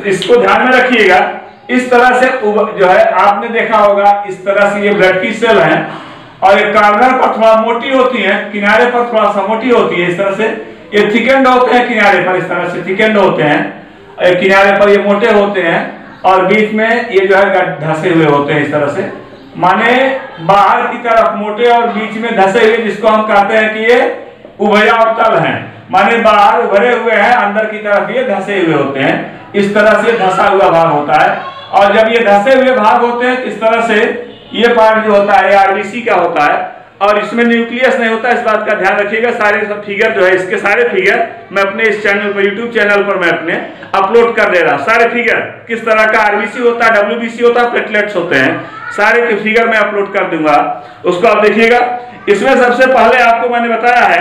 इसको ध्यान में रखिएगा। इस तरह से जो है आपने देखा होगा, इस तरह से ये ब्लड की सेल है और ये कॉर्नर पर थोड़ा मोटी होती है, किनारे पर थोड़ा सा मोटी होती है। इस तरह से ये थिकेंड होते हैं किनारे पर, इस तरह से थिकेंड होते हैं, किनारे पर ये मोटे होते हैं और बीच में ये जो है धसे हुए होते हैं। इस तरह से माने बाहर की तरफ मोटे और बीच में धसे हुए, जिसको हम कहते हैं कि ये उभयावतल हैं, माने बाहर उभरे हुए हैं, अंदर की तरफ ये धसे हुए होते हैं। इस तरह से धसा हुआ भाग होता है। और जब ये धसे हुए भाग होते हैं इस तरह से ये पार्ट जो होता है आरबीसी का होता है और इसमें न्यूक्लियस नहीं होता। इस बात का ध्यान रखिएगा। सारे सब फिगर जो है, इसके सारे फिगर मैं अपने इस चैनल पर, यूट्यूब चैनल पर मैं अपने अपलोड कर दे रहा हूं। सारे फिगर किस तरह का आरबीसी होता है, डब्ल्यूबीसी होता है, प्लेटलेट्स होते हैं, सारे के फिगर मैं अपलोड कर दूंगा, उसको आप देखिएगा। इसमें सबसे पहले आपको मैंने बताया है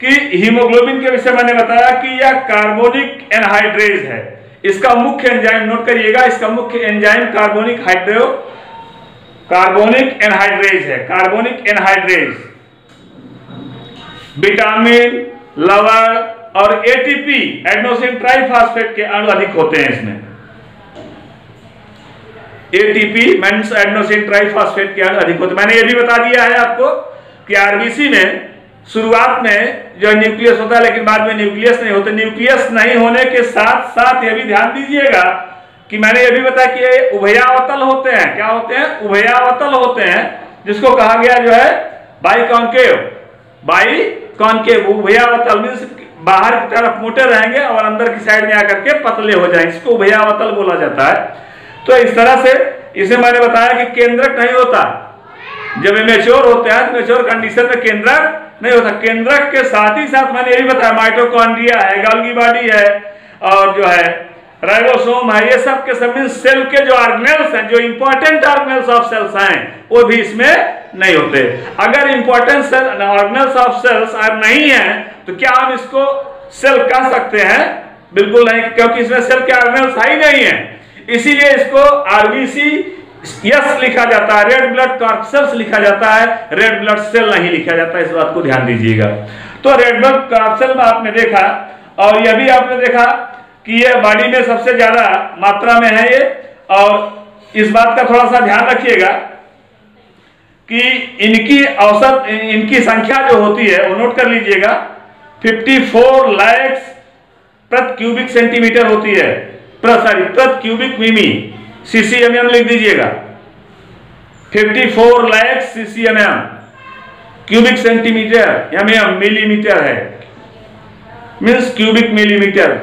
कि हीमोग्लोबिन के विषय मैंने बताया कि यह कार्बोनिक एनहाइड्रेज है। इसका मुख्य एंजाइम नोट करिएगा, इसका मुख्य एंजाइम कार्बोनिक एनहाइड्रेज है, कार्बोनिक एनहाइड्रेज। विटामिन, लवण और एटीपी, एडेनोसिन ट्राइफॉस्फेट के अणु अधिक होते हैं इसमें। एटीपी मींस एडेनोसिन ट्राइफॉस्फेट के अणु अधिक होते हैं। मैंने ये भी बता दिया है आपको कि आरबीसी में शुरुआत में जो न्यूक्लियस होता है, लेकिन बाद में न्यूक्लियस नहीं होते। न्यूक्लियस नहीं होने के साथ साथ ये भी ध्यान दीजिएगा कि मैंने ये भी बताया कि ये उभयावतल होते हैं। क्या होते हैं? उभयावतल होते हैं, जिसको कहा गया जो है बाइकॉन्केव। उभयावतल मींस बाहर की तरफ मोटे रहेंगे और अंदर की साइड में आकर के पतले हो जाएंगे, इसको उभयावतल बोला जाता है। तो इस तरह से इसे मैंने बताया कि केंद्रक नहीं होता। जब मेच्योर होते हैं, मेच्योर कंडीशन में केंद्रक नहीं होता। केंद्रक के साथ ही साथ मैंने ये भी बताया माइटोकॉन्ड्रिया है, गोल्गी बॉडी है और जो है राइबोसोम है, ये सब के सभी सेल के जो ऑर्गेनेल्स हैं, जो इंपॉर्टेंट ऑर्गेनेल्स ऑफ सेल्स हैं, वो भी इसमें नहीं होते। अगर important cell organelles of cells नहीं है तो क्या हम इसको सेल कह सकते हैं? बिल्कुल नहीं, क्योंकि इसमें सेल के ऑर्गेनेल्स ही नहीं है। इसीलिए इसको आरबीसी यस लिखा जाता है, रेड ब्लड कॉर्पसल्स लिखा जाता है, रेड ब्लड सेल नहीं लिखा जाता। इस बात को ध्यान दीजिएगा। तो रेड ब्लड कॉर्पसल में आपने देखा और यह भी आपने देखा कि ये बॉडी में सबसे ज्यादा मात्रा में है ये। और इस बात का थोड़ा सा ध्यान रखिएगा कि इनकी औसत, इनकी संख्या जो होती है वो नोट कर लीजिएगा, 54 लाख प्रति क्यूबिक सेंटीमीटर होती है, प्रति क्यूबिक मिमी, सीसीएमएम लिख दीजिएगा। 54 lakh CC MM, cubic centimetre, MM millimetre है, मींस क्यूबिक मिलीमीटर,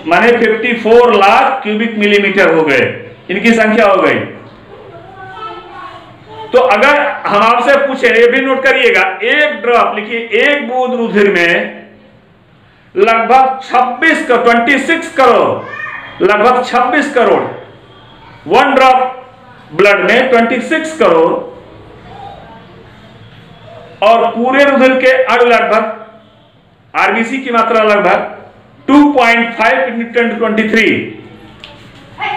माने 54 लाख क्यूबिक मिलीमीटर हो गए, इनकी संख्या हो गई। तो अगर हम आपसे पूछे, ये भी नोट करिएगा, एक ड्रॉप लिखिए, एक बूंद रुधिर में लगभग 26 करोड़, लगभग 26 करोड़, 1 ड्रॉप ब्लड में 26 करोड़ और पूरे रुधिर के अणु लगभग, आरबीसी की मात्रा लगभग 2.5 × 10⁻23,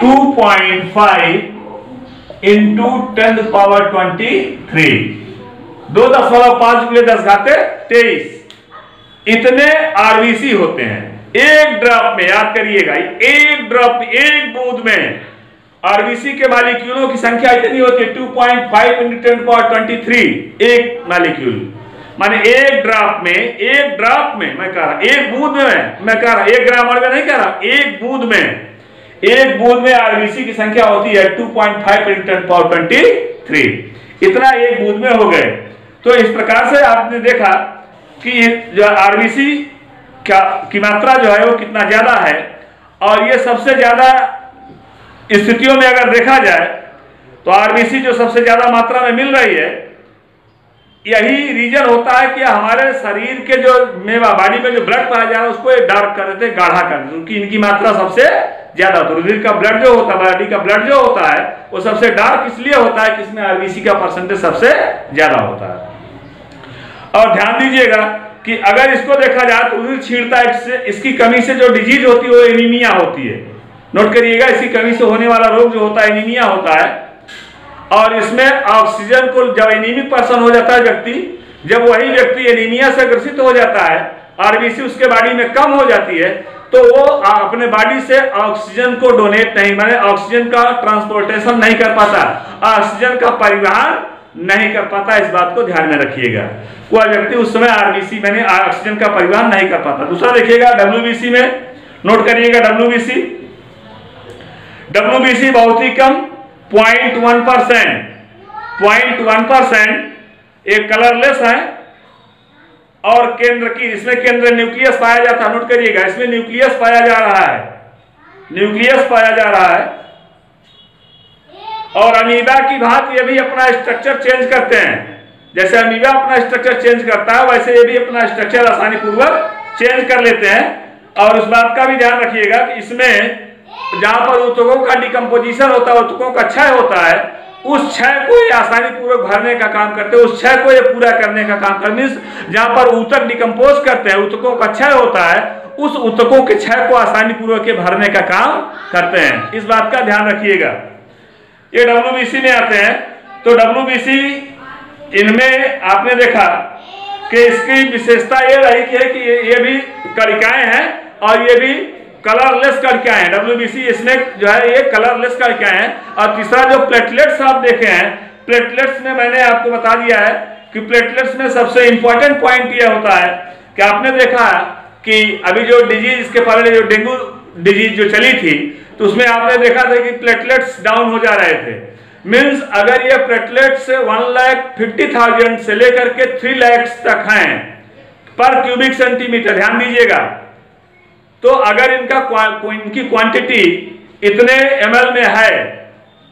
2.5 × 10⁻23, 2.5×10⁻23 इतने आरबीसी होते हैं एक ड्रॉप में। याद करिएगा, एक ड्रॉप, एक बूंद में। आरबीसी के मॉलिक्यूलों की संख्या इतनी होती है 2.5 × 10⁻23 एक मॉलिक्यूल, माने एक ड्रॉप में मैं कह रहा, एक बूंद में मैं कह रहा, 1 ग्राम में नहीं कह रहा, एक बूंद में आरबीसी की संख्या होती है 2.5 × 10⁻23। इतना एक बूंद में हो गए। तो इस प्रकार से आपने देखा कि जो आरबीसी की मात्रा जो है वो कितना ज्यादा है। और ये सबसे ज्यादा स्थितियों में अगर देखा जाए तो आरबीसी जो सबसे ज्यादा मात्रा में मिल रही है, यही रीजन होता है कि हमारे शरीर के जो बॉडी में जो ब्लड पाया जा रहा है उसको डार्क कर देते हैं, गाढ़ा कर देते हैं, क्योंकि इनकी मात्रा सबसे ज्यादा होती है। रुधिर का ब्लड जो होता है, बॉडी का ब्लड जो होता है वो सबसे डार्क इसलिए होता है कि इसमें आरबीसी का परसेंटेज सबसे ज्यादा होता है। और ध्यान दीजिएगा कि अगर इसको देखा जाए तो रुधिर छींटता है, इसकी कमी से जो डिजीज होती है वो एनीमिया होती है। नोट करिएगा, इसकी कमी से होने वाला रोग जो होता है एनीमिया होता है। और इसमें ऑक्सीजन को, जब एनीमिक पर्सन हो जाता है व्यक्ति, जब वही व्यक्ति एनीमिया से ग्रसित हो जाता है, आरबीसी उसके बॉडी में कम हो जाती है, तो वो अपने बॉडी से ऑक्सीजन को डोनेट नहीं, माने ऑक्सीजन का ट्रांसपोर्टेशन नहीं कर पाता, ऑक्सीजन का परिवहन नहीं कर पाता। इस बात को ध्यान में रखिएगा। कोई व्यक्ति उस समय आरबीसी मैंने ऑक्सीजन का परिवहन नहीं कर पाता। दूसरा देखिएगा डब्ल्यूबीसी में, नोट करिएगा डब्ल्यूबीसी बहुत ही कम 0.1%, एक कलरलेस है। और केंद्र की, इसमें केंद्र न्यूक्लियस पाया जाता है। नोट करिएगा, इसमें न्यूक्लियस पाया जा रहा है, और अमीबा की भांति ये भी अपना स्ट्रक्चर चेंज करते हैं। जैसे अमीबा अपना स्ट्रक्चर चेंज करता है, वैसे ये भी अपना स्ट्रक्चर आसानी पूर्वक चेंज कर लेते हैं। और उस बात का भी ध्यान रखिएगा कि इसमें जहां पर ऊतकों का डिकम्पोजिशन होता है, ऊतकों का क्षय होता है, उस क्षय को ये आसानी पूर्वक भरने का काम करते हैं, उस क्षय को ये पूरा करने का काम करते हैं। जहां पर ऊतक डिकम्पोज करते हैं, ऊतकों का क्षय होता है, उस ऊतकों के क्षय को आसानी पूर्वक भरने का काम करते हैं। इस बात का ध्यान रखिएगा। ये डब्ल्यूबीसी में आते हैं। तो डब्ल्यूबीसी, इनमें आपने देखा कि इसकी विशेषता ये रही कि ये भी कणिकाएं हैं और ये भी कलरलेस कणिकाएं हैं। डब्ल्यूबीसी इसमें जो है ये कलरलेस कणिकाएं हैं। और तीसरा जो प्लेटलेट्स आप देखे हैं, प्लेटलेट्स में मैंने आपको बता दिया है कि प्लेटलेट्स में सबसे इंपॉर्टेंट पॉइंट ये होता है कि आपने देखा कि अभी जो डिजीज, इसके पहले जो डेंगू डिजीज जो चली थी, तो उसमें आपने देखा था कि प्लेटलेट्स डाउन हो जा रहे थे। मींस अगर ये प्लेटलेट्स 1,50,000 से लेकर के 3 लाख तक हैं पर क्यूबिक सेंटीमीटर, ध्यान दीजिएगा। तो अगर इनकी क्वांटिटी इतने ml में है,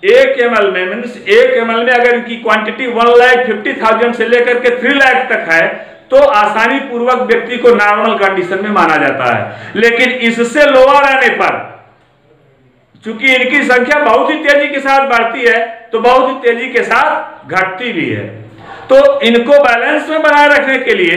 1 ml में, मींस 1 ml में अगर इनकी क्वांटिटी 1,50,000 से लेकर के 3 लाख तक है, तो आसानी पूर्वक व्यक्ति को नॉर्मल कंडीशन में माना जाता है। लेकिन इससे लोअर आने पर, चूंकि इनकी संख्या बहुत ही तेजी के साथ बढ़ती है, तो बहुत ही तेजी के साथ घटती भी है। तो इनको बैलेंस में बनाए रखने के लिए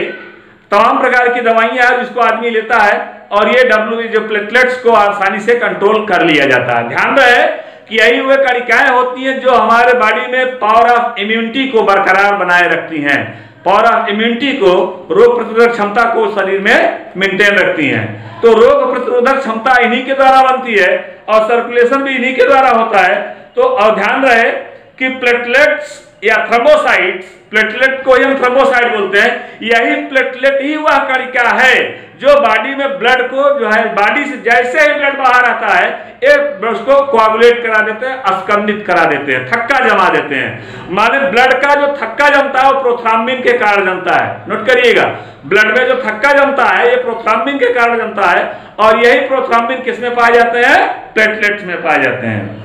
तमाम प्रकार की दवाइयां हैं जिसको आदमी लेता है, और ये जो प्लेटलेट्स को आसानी से कंट्रोल कर लिया जाता है। ध्यान रहे कि यही वे कणिकाएं होती हैं जो हमारे बॉडी में पावर ऑफ इम्यूनिटी को बरकरार बनाए रखती हैं, पावर ऑफ इम्यूनिटी को, रोग प्रतिरोधक क्षमता को शरीर में मेंटेन रखती हैं। तो रोग प्रतिरोधक क्षमता इन्हीं के द्वारा बनती है और सर्कुलेशन भी इन्हीं के द्वारा होता है। तो और ध्यान रहे कि प्लेटलेट्स या थ्रोम्बोसाइट्स, प्लेटलेट को हम थ्रोम्बोसाइट बोलते हैं, यही प्लेटलेट ही वह कणिका है जो बॉडी में ब्लड को जो है, बॉडी से जैसे ही ब्लड बाहर आता है, एक उसको कोआगुलेट करा देते हैं, अस्कंदित करा देते हैं, थक्का जमा देते हैं। माने ब्लड का जो थक्का जमता है वो प्रोथ्राम्बिन के कारण जमता है। नोट करिएगा, ब्लड में जो थक्का जमता है ये प्रोथ्राम्बिन के कारण जमता है, और यही प्रोथ्राम्बिन किसमें पाए जाते हैं? प्लेटलेट्स में पाए जाते हैं।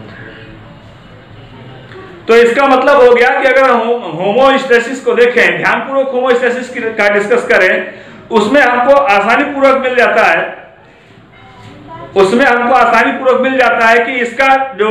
तो इसका मतलब हो गया कि अगर होमोस्टेसिस को देखें, ध्यानपूर्वक होमोस्टेसिस का डिस्कस करें, उसमें हमको आसानी पूर्वक मिल जाता है, उसमें हमको आसानी पूर्वक मिल जाता है कि इसका जो,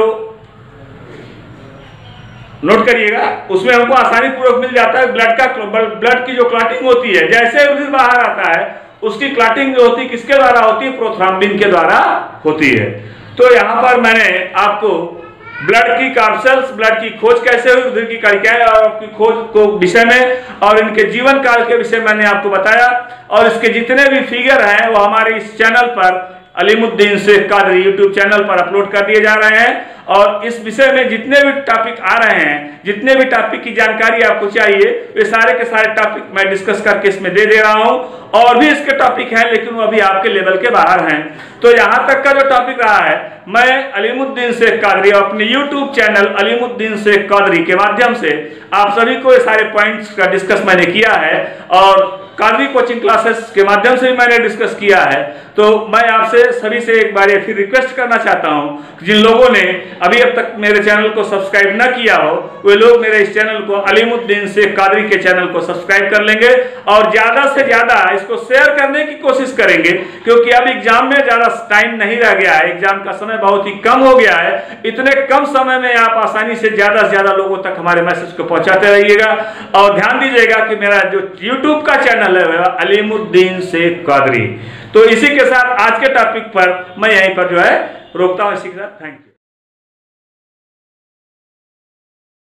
नोट करिएगा, उसमें हमको आसानी पूर्वक मिल जाता है ब्लड की जो क्लॉटिंग होती है, जैसे रुधिर बाहर आता है उसकी क्लॉटिंग जो होती है किसके द्वारा होती है? प्रोथ्राम्बिन के द्वारा होती है। तो यहां पर मैंने आपको ब्लड की कैप्सूल्स, ब्लड की खोज कैसे हुई, रुधिर की कणिकाएं और की खोज को विषय में और इनके जीवन काल के विषय मैंने आपको बताया। और इसके जितने भी फिगर हैं वो हमारे इस चैनल पर, अलीमुद्दीन शेख कादरी यूट्यूब चैनल पर अपलोड कर दिए जा रहे हैं। और इस विषय में जितने भी टॉपिक आ रहे हैं, जितने भी टॉपिक की जानकारी आपको चाहिए, वे सारे के सारे टॉपिक मैं डिस्कस करके इसमें दे रहा हूं। और भी इसके टॉपिक हैं लेकिन वो अभी आपके लेवल के बाहर हैं। तो यहां तक का जो टॉपिक रहा है, मैं अलीमुद्दीन शेख कादरी अपने YouTube चैनल अलीमुद्दीन शेख कादरी के माध्यम से आप सभी को ये सारे पॉइंट्स का डिस्कस मैंने किया है और कादरी कोचिंग क्लासेस के माध्यम से भी मैंने डिस्कस किया है। तो मैं आपसे सभी से एक बार फिर रिक्वेस्ट करना चाहता हूं, जिन लोगों ने अभी अब तक मेरे चैनल को सब्सक्राइब ना किया हो, वे लोग मेरे इस चैनल को अलीमुद्दीन शेख कादरी के चैनल को सब्सक्राइब कर लेंगे और ज्यादा से ज्यादा इसको शेयर करने की कोशिश करेंगे, क्योंकि अब एग्जाम में ज्यादा टाइम नहीं रह गया है, एग्जाम का समय बहुत ही कम हो गया है। इतने कम समय में आप आसानी से ज्यादा लोगों तक हमारे मैसेज को पहुंचाते रहिएगा। और ध्यान दीजिएगा कि मेरा जो YouTube का चैनल है अलीमुद्दीन शेख कादरी। तो इसी के साथ आज के टॉपिक पर मैं यहीं पर जो है रोकता हूं। इसी के साथ थैंक यू।